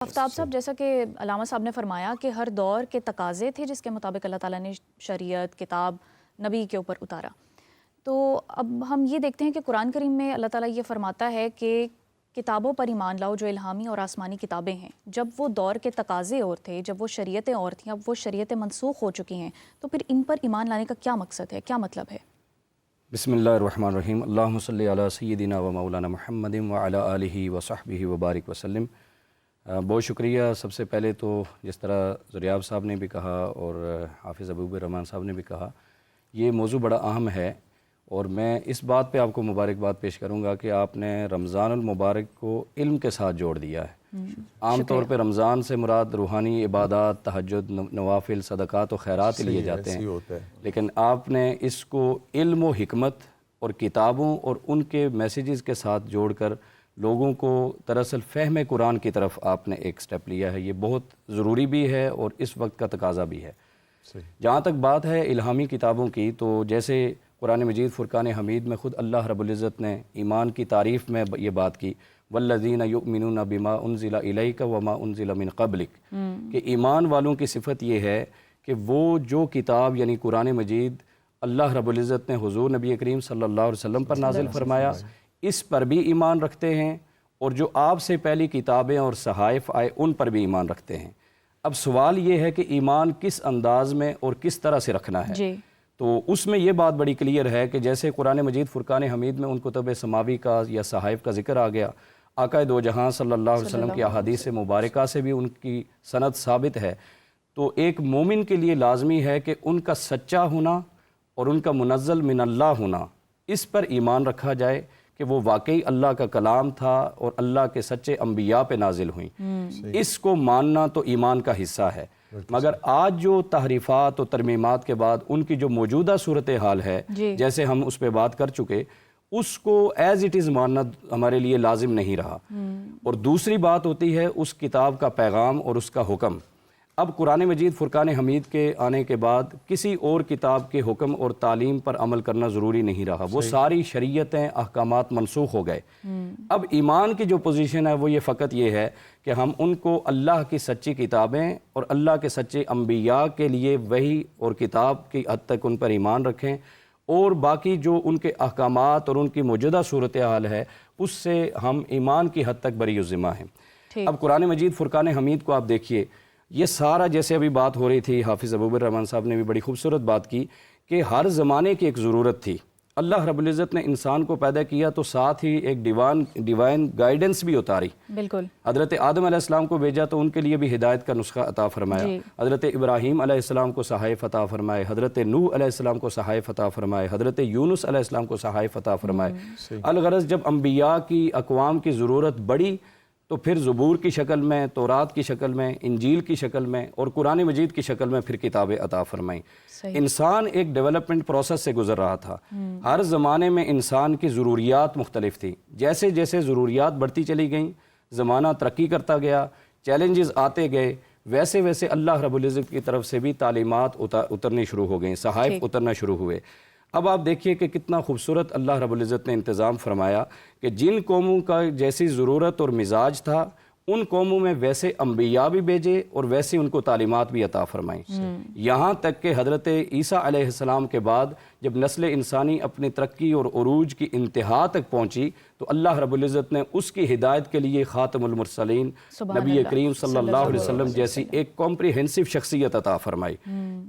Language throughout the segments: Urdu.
آفتاب صاحب، جیسا کہ علامہ صاحب نے فرمایا کہ ہر دور کے تقاضے تھے جس کے مطابق اللہ تعالیٰ نے شریعت، کتاب، نبی کے اوپر اتارا. تو اب ہم یہ دیکھتے ہیں کہ قرآن کریم میں اللہ تعالیٰ یہ فرماتا ہے کہ کتابوں پر ایمان لاؤ جو الہامی اور آسمانی کتابیں ہیں. جب وہ دور کے تقاضے اور تھے، جب وہ شریعتیں اور تھیں، اب وہ شریعتیں منسوخ ہو چکی ہیں، تو پھر ان پر ایمان لانے کا کیا مقصد ہے، کیا مطلب ہے؟ بسم اللہ الرحمن الرحیم. اللہم صلی علی سیدنا و مولانا محمد وعلی آلہ وصحبہ وبارک وسلم. بہت شکریہ. سب سے پہلے تو جس طرح زریاب صاحب نے بھی کہا اور حافظ ابو الرحمان صاحب نے بھی کہا، یہ موضوع بڑا اہم ہے، اور میں اس بات پہ آپ کو مبارکباد پیش کروں گا کہ آپ نے رمضان المبارک کو علم کے ساتھ جوڑ دیا ہے. عام طور پہ رمضان سے مراد روحانی عبادات، تہجد، نوافل، صدقات و خیرات لیے جاتے ہیں، لیکن آپ نے اس کو علم و حکمت اور کتابوں اور ان کے میسیجز کے ساتھ جوڑ کر لوگوں کو دراصل فہم قرآن کی طرف آپ نے ایک سٹیپ لیا ہے. یہ بہت ضروری بھی ہے اور اس وقت کا تقاضا بھی ہے. جہاں تک بات ہے الہامی کتابوں کی، تو جیسے قرآن مجید فرقان حمید میں خود اللہ رب العزت نے ایمان کی تعریف میں یہ بات کی، والذین یؤمنون بما انزل الیک وما انزل من قبلک، کہ ایمان والوں کی صفت یہ ہے کہ وہ جو کتاب یعنی قرآن مجید اللہ رب العزت نے حضور نبی کریم صلی اللہ علیہ وسلم پر نازل فرمایا، اس پر بھی ایمان رکھتے ہیں، اور جو آپ سے پہلی کتابیں اور صحائف آئے ان پر بھی ایمان رکھتے ہیں. اب سوال یہ ہے کہ ایمان کس انداز میں اور کس طرح سے رکھنا ہے. تو اس میں یہ بات بڑی کلیئر ہے کہ جیسے قرآن مجید فرقان حمید میں ان کتب سماوی کا یا صحائف کا ذکر آ گیا، آقا دو جہاں صلی اللہ علیہ وسلم کی احادیث مبارکہ سے بھی ان کی سند ثابت ہے. تو ایک مومن کے لیے لازمی ہے کہ ان کا سچا ہونا اور ان کا منزل من اللہ ہونا، اس پر ایمان رکھا جائے کہ وہ واقعی اللہ کا کلام تھا اور اللہ کے سچے انبیاء پہ نازل ہوئیں. اس کو ماننا تو ایمان کا حصہ ہے. مگر آج جو تحریفات و ترمیمات کے بعد ان کی جو موجودہ صورتحال ہے، جیسے ہم اس پہ بات کر چکے، اس کو ایز اٹ از ماننا ہمارے لیے لازم نہیں رہا. اور دوسری بات ہوتی ہے اس کتاب کا پیغام اور اس کا حکم. اب قرآن مجید فرقان حمید کے آنے کے بعد کسی اور کتاب کے حکم اور تعلیم پر عمل کرنا ضروری نہیں رہا. وہ ساری شریعتیں، احکامات منسوخ ہو گئے. اب ایمان کی جو پوزیشن ہے وہ یہ فقط یہ ہے کہ ہم ان کو اللہ کی سچی کتابیں اور اللہ کے سچے انبیاء کے لیے وحی اور کتاب کی حد تک ان پر ایمان رکھیں، اور باقی جو ان کے احکامات اور ان کی موجودہ صورتحال ہے اس سے ہم ایمان کی حد تک بری الذمہ ہیں. اب قرآن مجید فرقان حمید کو آپ دیکھیے، یہ سارا جیسے ابھی بات ہو رہی تھی، حافظ ابو الرحمان صاحب نے بھی بڑی خوبصورت بات کی کہ ہر زمانے کی ایک ضرورت تھی. اللہ رب العزت نے انسان کو پیدا کیا تو ساتھ ہی ایک ڈیوائن گائیڈنس بھی اتاری. بالکل. حضرت آدم علیہ السلام کو بھیجا تو ان کے لیے بھی ہدایت کا نسخہ عطا فرمایا. حضرت ابراہیم علیہ السلام کو صحائف عطا فرمائے، حضرت نوح علیہ السلام کو صحائف عطا فرمائے، حضرت یونس علیہ السلام کو صحائف عطا فرمائے. الغرض جب انبیاء کی اقوام کی ضرورت بڑی تو پھر زبور کی شکل میں، تورات کی شکل میں، انجیل کی شکل میں اور قرآن مجید کی شکل میں پھر کتابیں عطا فرمائیں. انسان ایک ڈیولپمنٹ پروسیس سے گزر رہا تھا. ہر زمانے میں انسان کی ضروریات مختلف تھی. جیسے جیسے ضروریات بڑھتی چلی گئیں، زمانہ ترقی کرتا گیا، چیلنجز آتے گئے، ویسے ویسے اللہ رب العزت کی طرف سے بھی تعلیمات اترنی شروع ہو گئیں، صحائف اترنا شروع ہوئے. اب آپ دیکھیے کہ کتنا خوبصورت اللہ رب العزت نے انتظام فرمایا کہ جن قوموں کا جیسی ضرورت اور مزاج تھا ان قوموں میں ویسے انبیاء بھی بھیجے اور ویسے ان کو تعلیمات بھی عطا فرمائیں. یہاں تک کہ حضرت عیسیٰ علیہ السلام کے بعد جب نسل انسانی اپنی ترقی اور عروج کی انتہا تک پہنچی تو اللہ رب العزت نے اس کی ہدایت کے لیے خاتم المرسلین نبی کریم صلی اللہ علیہ وسلم جیسی ایک کمپریہنسو شخصیت عطا فرمائی.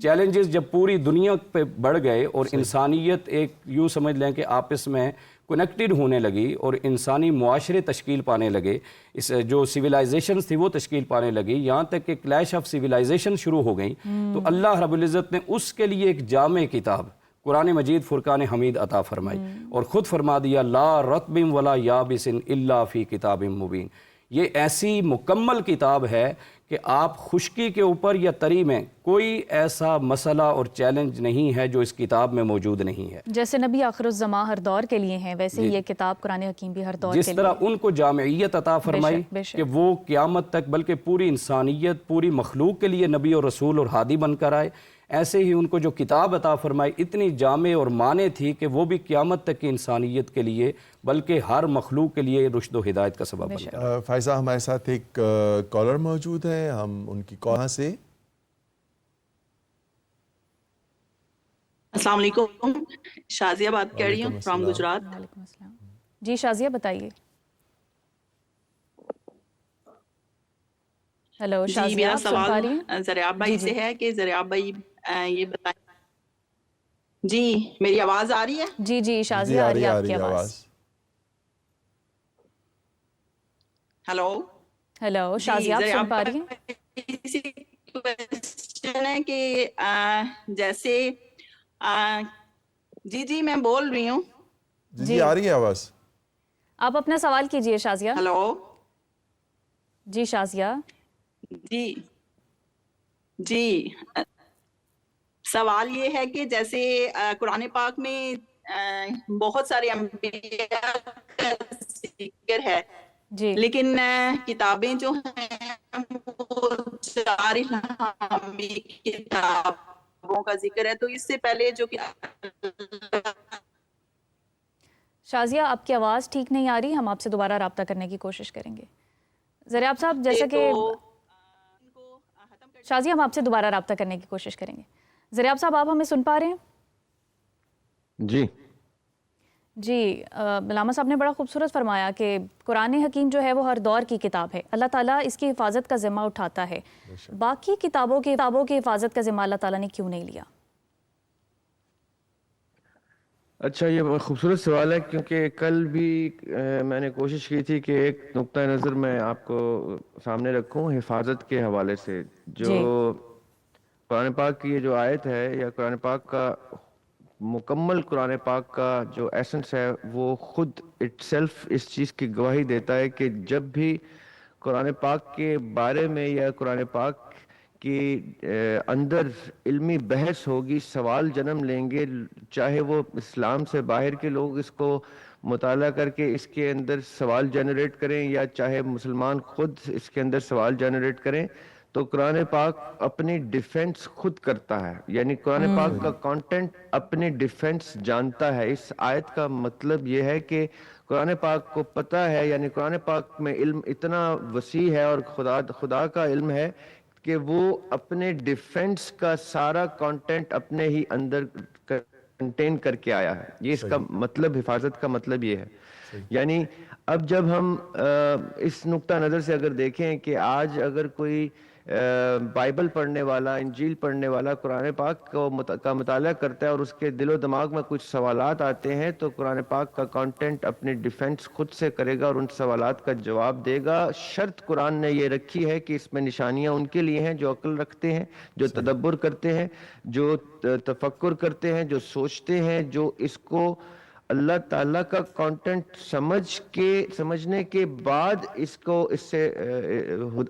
چیلنجز جب پوری دنیا پہ بڑھ گئے اور انسانیت ایک یوں سمجھ لیں کہ آپس میں کنیکٹڈ ہونے لگی اور انسانی معاشرے تشکیل پانے لگے، اس جو سویلائزیشنز تھی وہ تشکیل پانے لگی، یہاں تک کہ کلیش آف سویلائزیشن شروع ہو گئیں، تو اللہ رب العزت نے اس کے لیے ایک جامع کتاب قرآن مجید فرقان حمید عطا فرمائی اور خود فرما دیا لا رطب ولا یابس الا فی کتاب مبین. یہ ایسی مکمل کتاب ہے کہ آپ خشکی کے اوپر یا تری میں کوئی ایسا مسئلہ اور چیلنج نہیں ہے جو اس کتاب میں موجود نہیں ہے. جیسے نبی آخر الزماں ہر دور کے لیے ہیں، ویسے یہ کتاب قرآن حکیم بھی ہر دور کے لیے. جس طرح ان کو جامعیت عطا فرمائی کہ وہ قیامت تک بلکہ پوری انسانیت، پوری مخلوق کے لیے نبی اور رسول اور ہادی بن کر آئے، ایسے ہی ان کو جو کتاب عطا فرمائی اتنی جامع اور معنی تھی کہ وہ بھی قیامت تک کی انسانیت کے لیے بلکہ ہر مخلوق کے لیے رشد و ہدایت کا سبب بن گیا۔ فائزہ ہمارے ساتھ ایک کالر موجود ہے، ہم ان کی کہاں سے؟ السلام علیکم، شازیہ بات کر رہی ہوں فرام گجرات۔ وعلیکم السلام جی شازیہ بتائیے۔ ہیلو جی شازیہ میرا آپ سن پا رہی ہیں؟ سوال زریاب بھائی جی سے ہے کہ زریاب بھائی یہ بتائیں، جی میری آواز آ رہی ہے؟ جی جی شازیہ آ رہی ہے آپ کی آواز۔ ہیلو ہیلو جی شازیہ آپ زریاب سن پا رہی ہیں؟ کوشچن ہے کہ جیسے جی میں بول رہی ہوں۔ جی آ رہی ہے آواز؟ آپ اپنا سوال کیجئے شازیہ۔ ہیلو جی شازیہ۔ جی سوال یہ ہے کہ جیسے قرآن پاک میں بہت سارے انبیاء کا ذکر ہے، جی لیکن کتابیں جو ہیں وہ 4 الہامی کتابوں کا ذکر ہے، تو اس سے پہلے جو شازیہ آپ کی آواز ٹھیک نہیں آ رہی، ہم آپ سے دوبارہ رابطہ کرنے کی کوشش کریں گے۔ زریاب صاحب جیسا کہ شازیہ ہم آپ سے دوبارہ رابطہ کرنے کی کوشش کریں گے۔ زریاب صاحب آپ ہمیں سن پا رہے ہیں؟ جی جی علامہ صاحب نے بڑا خوبصورت فرمایا کہ قرآن حکیم جو ہے وہ ہر دور کی کتاب ہے، اللہ تعالیٰ اس کی حفاظت کا ذمہ اٹھاتا ہے، باقی کتابوں کی حفاظت کا ذمہ اللہ تعالیٰ نے کیوں نہیں لیا؟ اچھا یہ خوبصورت سوال ہے، کیونکہ کل بھی میں نے کوشش کی تھی کہ ایک نقطہ نظر میں آپ کو سامنے رکھوں حفاظت کے حوالے سے۔ جو قرآن پاک کی یہ جو آیت ہے یا قرآن پاک کا مکمل قرآن پاک کا جو ایسنس ہے وہ خود اٹ سیلف اس چیز کی گواہی دیتا ہے کہ جب بھی قرآن پاک کے بارے میں یا قرآن پاک کی اندر علمی بحث ہوگی، سوال جنم لیں گے، چاہے وہ اسلام سے باہر کے لوگ اس کو مطالعہ کر کے اس کے اندر سوال جنریٹ کریں یا چاہے مسلمان خود اس کے اندر سوال جنریٹ کریں، تو قرآن پاک اپنی ڈیفنس خود کرتا ہے، یعنی قرآن پاک کا کانٹینٹ اپنی ڈیفنس جانتا ہے۔ اس آیت کا مطلب یہ ہے کہ قرآن پاک کو پتہ ہے، یعنی قرآن پاک میں علم اتنا وسیع ہے اور خدا کا علم ہے کہ وہ اپنے ڈیفنس کا سارا کانٹینٹ اپنے ہی اندر کنٹین کر کے آیا ہے۔ یہ اس کا مطلب، حفاظت کا مطلب یہ ہے۔ یعنی اب جب ہم اس نقطہ نظر سے اگر دیکھیں کہ آج اگر کوئی بائبل پڑھنے والا، انجیل پڑھنے والا قرآن پاک کا مطالعہ کرتا ہے اور اس کے دل و دماغ میں کچھ سوالات آتے ہیں، تو قرآن پاک کا کانٹینٹ اپنی ڈیفنس خود سے کرے گا اور ان سوالات کا جواب دے گا۔ شرط قرآن نے یہ رکھی ہے کہ اس میں نشانیاں ان کے لیے ہیں جو عقل رکھتے ہیں، جو تدبر کرتے ہیں، جو تفکر کرتے ہیں، جو سوچتے ہیں، جو اس کو اللہ تعالیٰ کا کانٹینٹ سمجھنے کے بعد اس کو اس سے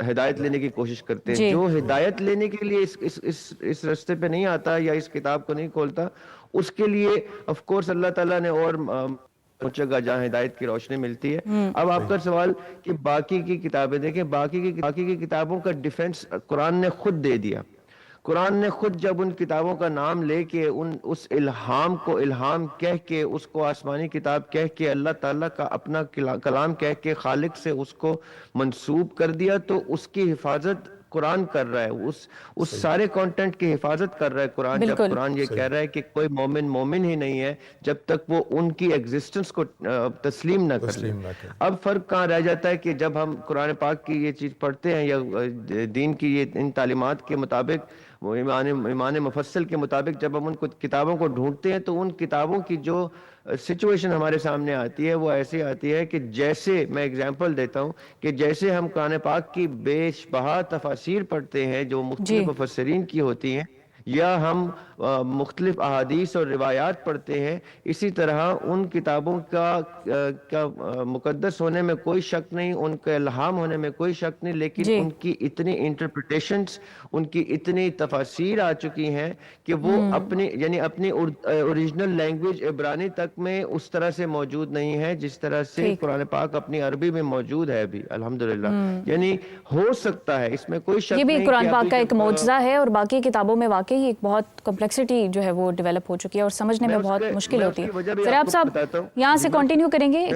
ہدایت لینے کی کوشش کرتے ہیں۔ جو ہدایت لینے کے لیے اس رستے پہ نہیں آتا یا اس کتاب کو نہیں کھولتا، اس کے لیے آف کورس اللہ تعالیٰ نے اور پہنچے گا جہاں ہدایت کی روشنی ملتی ہے۔ اب آپ کا سوال کہ باقی کی کتابیں دیکھیں، باقی کی کتابوں کا ڈیفنس قرآن نے خود دے دیا۔ قرآن نے خود جب ان کتابوں کا نام لے کے اس الہام کو الہام کہہ کے، اس کو آسمانی کتاب کہہ کے، اللہ تعالیٰ کا اپنا کلام کہہ کے خالق سے اس کو منسوب کر دیا، تو اس کی حفاظت قرآن کر رہا ہے، اس سارے کانٹینٹ کی حفاظت کر رہا ہے قرآن۔ جب قرآن یہ کہہ رہا ہے کہ کوئی مومن ہی نہیں ہے جب تک وہ ان کی ایگزسٹنس کو تسلیم نہ کر لے۔ اب فرق کہاں رہ جاتا ہے کہ جب ہم قرآن پاک کی یہ چیز پڑھتے ہیں یا دین کی یہ ان تعلیمات کے مطابق، وہ ایمان مفصل کے مطابق جب ہم ان کتابوں کو ڈھونڈتے ہیں، تو ان کتابوں کی جو سچویشن ہمارے سامنے آتی ہے وہ ایسی آتی ہے کہ جیسے میں اگزامپل دیتا ہوں کہ جیسے ہم قرآن پاک کی بے بہا تفاسیر پڑھتے ہیں جو مختلف مفسرین کی ہوتی ہیں، یا ہم مختلف احادیث اور روایات پڑھتے ہیں، اسی طرح ان کتابوں کا مقدس ہونے میں کوئی شک نہیں، ان کا الہام ہونے میں کوئی شک نہیں، لیکن ان کی اتنی انٹرپریٹیشنز، ان کی اتنی تفاسیر آ چکی ہیں کہ وہ اپنی اوریجنل لینگویج عبرانی تک میں اس طرح سے موجود نہیں ہے جس طرح سے قرآن پاک اپنی عربی میں موجود ہے ابھی الحمدللہ۔ یعنی ہو سکتا ہے، اس میں کوئی شک نہیں، یہ بھی قرآن پاک کا ایک معجزہ ہے اور باقی کتابوں میں واقع واقعی ایک بہت کمپلیکسٹی جو ہے وہ ڈیولپ ہو چکی ہے اور سمجھنے میں بہت مشکل ہوتی ہے. ذرا آپ صاحب یہاں سے کنٹینیو کریں گے.